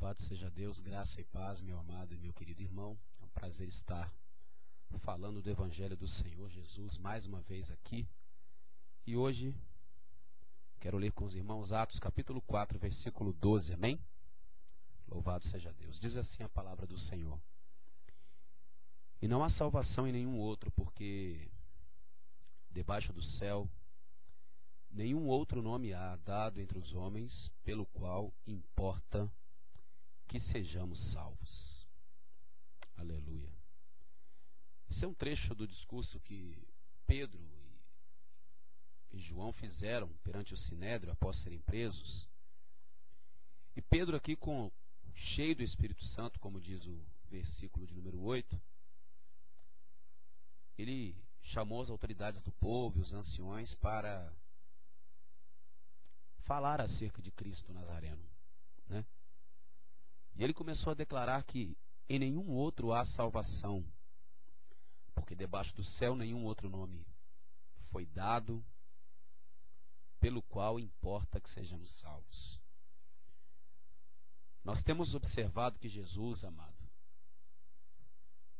Louvado seja Deus, graça e paz, meu amado e meu querido irmão. É um prazer estar falando do Evangelho do Senhor Jesus mais uma vez aqui. E hoje quero ler com os irmãos Atos capítulo 4, versículo 12, amém? Louvado seja Deus. Diz assim a palavra do Senhor. E não há salvação em nenhum outro, porque debaixo do céu nenhum outro nome há dado entre os homens, pelo qual importa que sejamos salvos. Aleluia. Esse é um trecho do discurso que Pedro e João fizeram perante o Sinédrio após serem presos. E Pedro aqui, cheio do Espírito Santo, como diz o versículo de número 8, ele chamou as autoridades do povo e os anciões para falar acerca de Cristo Nazareno, né? E ele começou a declarar que em nenhum outro há salvação, porque debaixo do céu nenhum outro nome foi dado, pelo qual importa que sejamos salvos. Nós temos observado que Jesus, amado,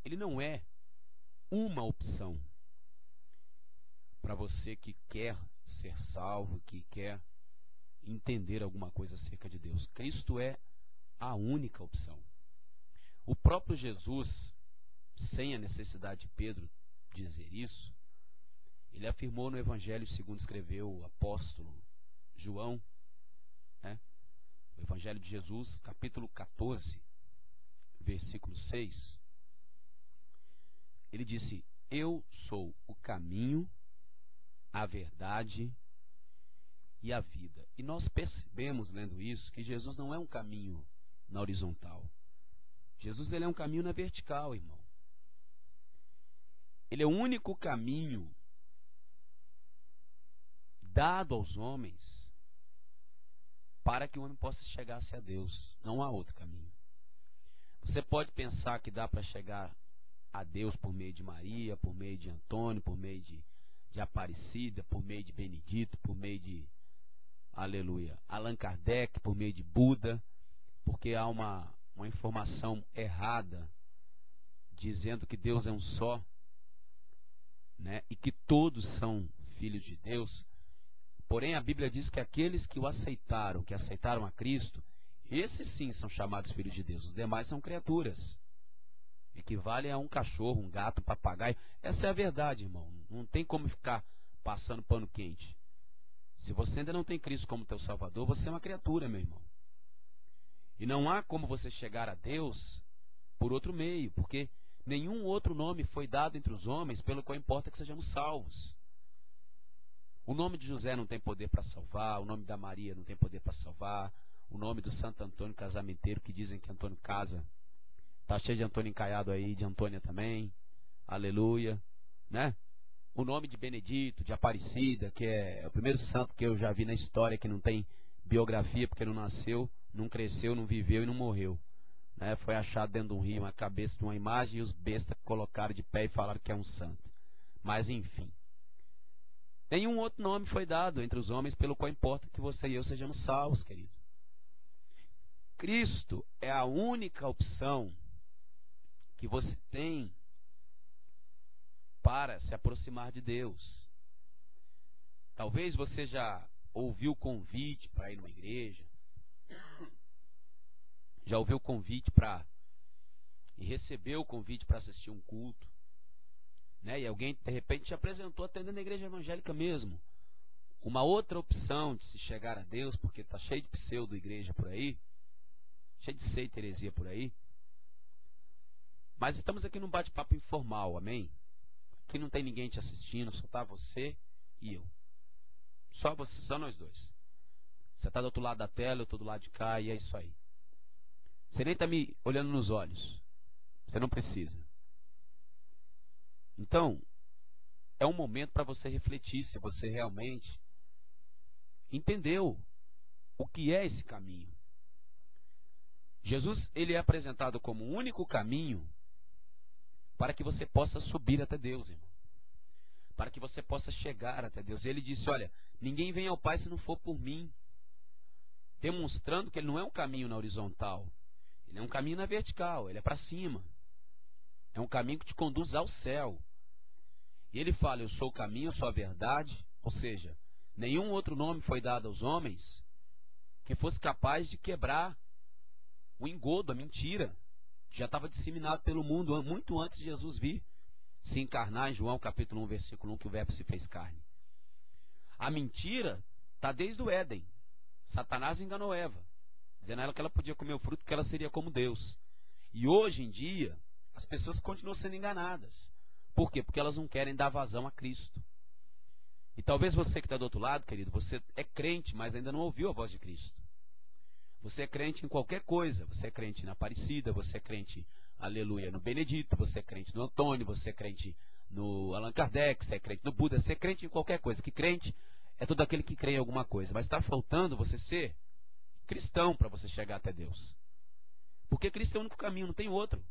ele não é uma opção para você que quer ser salvo, que quer entender alguma coisa acerca de Deus. Cristo é a única opção. O próprio Jesus, sem a necessidade de Pedro dizer isso, ele afirmou no Evangelho segundo escreveu o apóstolo João, né? O Evangelho de Jesus, capítulo 14, versículo 6. Ele disse: eu sou o caminho, a verdade e a vida. E nós percebemos, lendo isso, que Jesus não é um caminho na horizontal. Jesus, ele é um caminho na vertical, irmão. Ele é o único caminho dado aos homens para que o homem possa chegar-se a Deus. Não há outro caminho. Você pode pensar que dá para chegar a Deus por meio de Maria, por meio de Antônio, por meio de Aparecida, por meio de Benedito, por meio de, aleluia, Allan Kardec, por meio de Buda, porque há uma informação errada dizendo que Deus é um só, né, e que todos são filhos de Deus. Porém, a Bíblia diz que aqueles que o aceitaram, que aceitaram a Cristo, esses sim são chamados filhos de Deus. Os demais são criaturas. Equivalem a um cachorro, um gato, um papagaio. Essa é a verdade, irmão. Não tem como ficar passando pano quente. Se você ainda não tem Cristo como teu Salvador, você é uma criatura, meu irmão. E não há como você chegar a Deus por outro meio, porque nenhum outro nome foi dado entre os homens pelo qual importa que sejamos salvos. O nome de José não tem poder para salvar, o nome da Maria não tem poder para salvar, o nome do Santo Antônio casamenteiro, que dizem que Antônio casa, tá cheio de Antônio encaiado aí, de Antônia também, aleluia, né? O nome de Benedito, de Aparecida, que é o primeiro santo que eu já vi na história, que não tem biografia, porque não nasceu, não cresceu, não viveu e não morreu, né? Foi achado dentro de um rio, uma cabeça de uma imagem, e os bestas colocaram de pé e falaram que é um santo. Mas enfim, nenhum outro nome foi dado entre os homens pelo qual importa que você e eu sejamos salvos, querido. Cristo é a única opção que você tem para se aproximar de Deus. Talvez você já ouviu o convite para ir numa igreja, já ouviu o convite e recebeu o convite para assistir um culto, né? E alguém de repente te apresentou até dentro da igreja evangélica mesmo uma outra opção de se chegar a Deus, porque está cheio de pseudo-igreja por aí, cheio de seita e heresia por aí. Mas estamos aqui num bate-papo informal, amém? Aqui não tem ninguém te assistindo, só está você e eu. Só você, só nós dois. Você está do outro lado da tela, eu estou do lado de cá, e é isso aí. Você nem está me olhando nos olhos. Você não precisa. Então, é um momento para você refletir se você realmente entendeu o que é esse caminho. Jesus, ele é apresentado como o único caminho para que você possa subir até Deus, irmão. Para que você possa chegar até Deus. Ele disse, olha, ninguém vem ao Pai se não for por mim. Demonstrando que ele não é um caminho na horizontal. Ele é um caminho na vertical, ele é para cima. É um caminho que te conduz ao céu. E ele fala, eu sou o caminho, eu sou a verdade. Ou seja, nenhum outro nome foi dado aos homens que fosse capaz de quebrar o engodo, a mentira, que já estava disseminado pelo mundo muito antes de Jesus vir se encarnar, em João capítulo 1, versículo 1, que o verbo se fez carne. A mentira está desde o Éden. Satanás enganou Eva, dizendo a ela que ela podia comer o fruto, que ela seria como Deus. E hoje em dia, as pessoas continuam sendo enganadas. Por quê? Porque elas não querem dar vazão a Cristo. E talvez você que está do outro lado, querido, você é crente, mas ainda não ouviu a voz de Cristo. Você é crente em qualquer coisa. Você é crente na Aparecida, você é crente, aleluia, no Benedito, você é crente no Antônio, você é crente no Allan Kardec, você é crente no Buda, você é crente em qualquer coisa. Que crente é todo aquele que crê em alguma coisa. Mas está faltando você ser cristão para você chegar até Deus. Porque Cristo é o único caminho, não tem outro.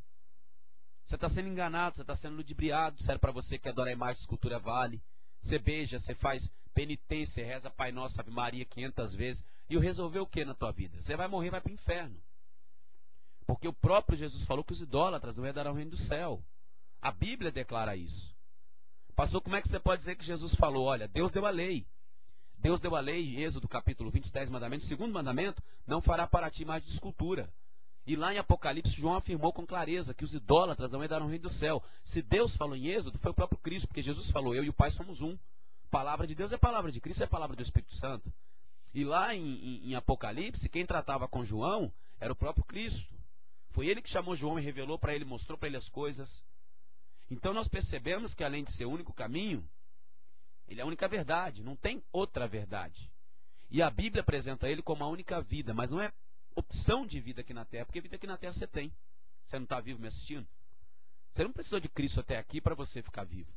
Você está sendo enganado, você está sendo ludibriado. Serve para você que adora a imagem de escultura vale. Você beija, você faz penitência, reza Pai Nosso, Ave Maria 500 vezes. E o resolveu o que na tua vida? Você vai morrer e vai para o inferno. Porque o próprio Jesus falou que os idólatras não herdarão o reino do céu. A Bíblia declara isso. Pastor, como é que você pode dizer que Jesus falou? Olha, Deus deu a lei. Deus deu a lei, Êxodo capítulo 20, 10 mandamentos. O segundo mandamento, não fará para ti imagem de escultura. E lá em Apocalipse, João afirmou com clareza que os idólatras não herdarão o reino do céu. Se Deus falou em Êxodo, foi o próprio Cristo, porque Jesus falou, eu e o Pai somos um. Palavra de Deus é palavra de Cristo, é palavra do Espírito Santo. E lá em Apocalipse, quem tratava com João era o próprio Cristo. Foi ele que chamou João e revelou para ele, mostrou para ele as coisas. Então nós percebemos que além de ser o único caminho, ele é a única verdade, não tem outra verdade. E a Bíblia apresenta ele como a única vida, mas não é opção de vida aqui na Terra, porque vida aqui na Terra você tem. Você não está vivo me assistindo? Você não precisou de Cristo até aqui para você ficar vivo.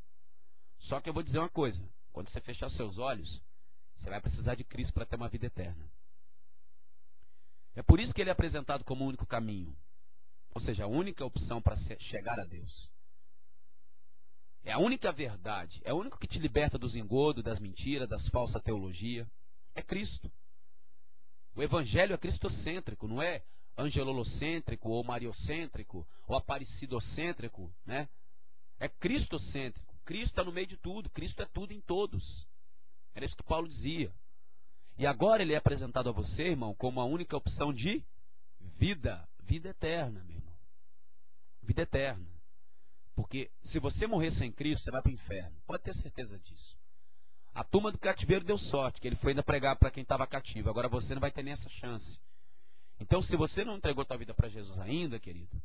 Só que eu vou dizer uma coisa, quando você fechar seus olhos, você vai precisar de Cristo para ter uma vida eterna. É por isso que ele é apresentado como o único caminho. Ou seja, a única opção para chegar a Deus. É a única verdade. É o único que te liberta dos engodos, das mentiras, das falsas teologias. É Cristo. O Evangelho é cristocêntrico, não é angelolocêntrico, ou mariocêntrico, ou aparecidocêntrico, né? É cristocêntrico. Cristo está no meio de tudo. Cristo é tudo em todos. Era isso que Paulo dizia. E agora ele é apresentado a você, irmão, como a única opção de vida. Vida eterna, meu irmão. Vida eterna. Porque se você morrer sem Cristo, você vai para o inferno. Pode ter certeza disso. A turma do cativeiro deu sorte, que ele foi ainda pregar para quem estava cativo. Agora você não vai ter nem essa chance. Então, se você não entregou tua vida para Jesus ainda, querido,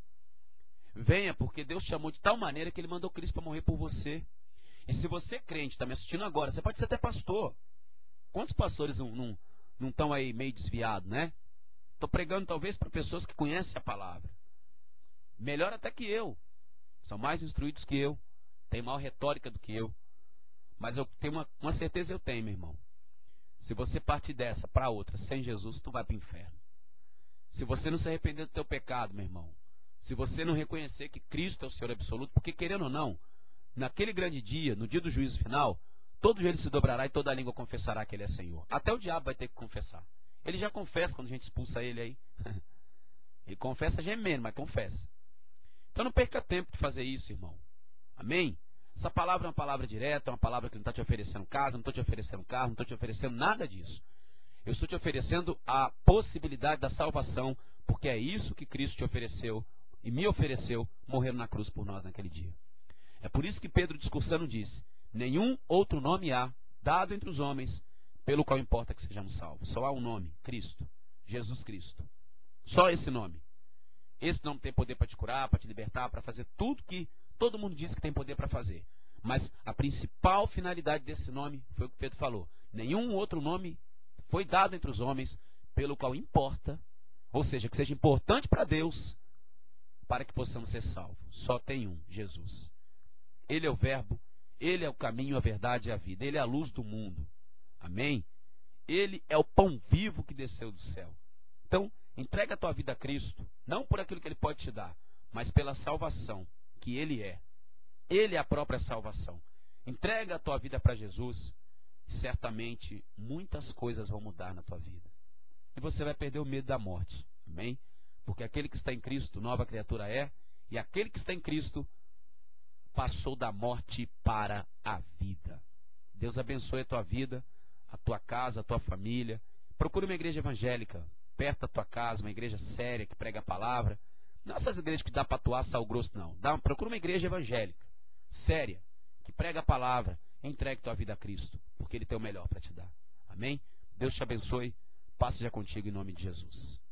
venha, porque Deus te chamou de tal maneira que ele mandou Cristo para morrer por você. E se você é crente, está me assistindo agora, você pode ser até pastor. Quantos pastores não estão aí meio desviados, né? Estou pregando talvez para pessoas que conhecem a palavra. Melhor até que eu. São mais instruídos que eu. Têm maior retórica do que eu. Mas eu tenho uma certeza eu tenho, meu irmão. Se você partir dessa para outra, sem Jesus, tu vai para o inferno. Se você não se arrepender do teu pecado, meu irmão. Se você não reconhecer que Cristo é o Senhor absoluto, porque querendo ou não, naquele grande dia, no dia do juízo final, todo joelho se dobrará e toda língua confessará que Ele é Senhor. Até o diabo vai ter que confessar. Ele já confessa quando a gente expulsa ele aí. Ele confessa gemendo, mas confessa. Então não perca tempo de fazer isso, irmão. Amém? Essa palavra é uma palavra direta, é uma palavra que não está te oferecendo casa, não estou te oferecendo carro, não estou te oferecendo nada disso. Eu estou te oferecendo a possibilidade da salvação, porque é isso que Cristo te ofereceu e me ofereceu, morrendo na cruz por nós naquele dia. É por isso que Pedro, discursando, disse: nenhum outro nome há, dado entre os homens, pelo qual importa que sejamos salvos. Só há um nome, Cristo, Jesus Cristo. Só esse nome. Esse nome tem poder para te curar, para te libertar, para fazer tudo que todo mundo diz que tem poder para fazer. Mas a principal finalidade desse nome foi o que Pedro falou. Nenhum outro nome foi dado entre os homens pelo qual importa, ou seja, que seja importante para Deus, para que possamos ser salvos. Só tem um, Jesus. Ele é o verbo, ele é o caminho, a verdade e a vida. Ele é a luz do mundo. Amém? Ele é o pão vivo que desceu do céu. Então, entrega a tua vida a Cristo, não por aquilo que Ele pode te dar, mas pela salvação que Ele é. Ele é a própria salvação. Entrega a tua vida para Jesus e certamente muitas coisas vão mudar na tua vida. E você vai perder o medo da morte. Amém? Porque aquele que está em Cristo, nova criatura é, e aquele que está em Cristo passou da morte para a vida. Deus abençoe a tua vida, a tua casa, a tua família. Procure uma igreja evangélica perto da tua casa, uma igreja séria que prega a palavra. Não essas igrejas que dá para atuar sal grosso, não. Procura uma igreja evangélica, séria, que prega a palavra. Entregue tua vida a Cristo, porque Ele tem o melhor para te dar. Amém? Deus te abençoe. Paz seja contigo em nome de Jesus.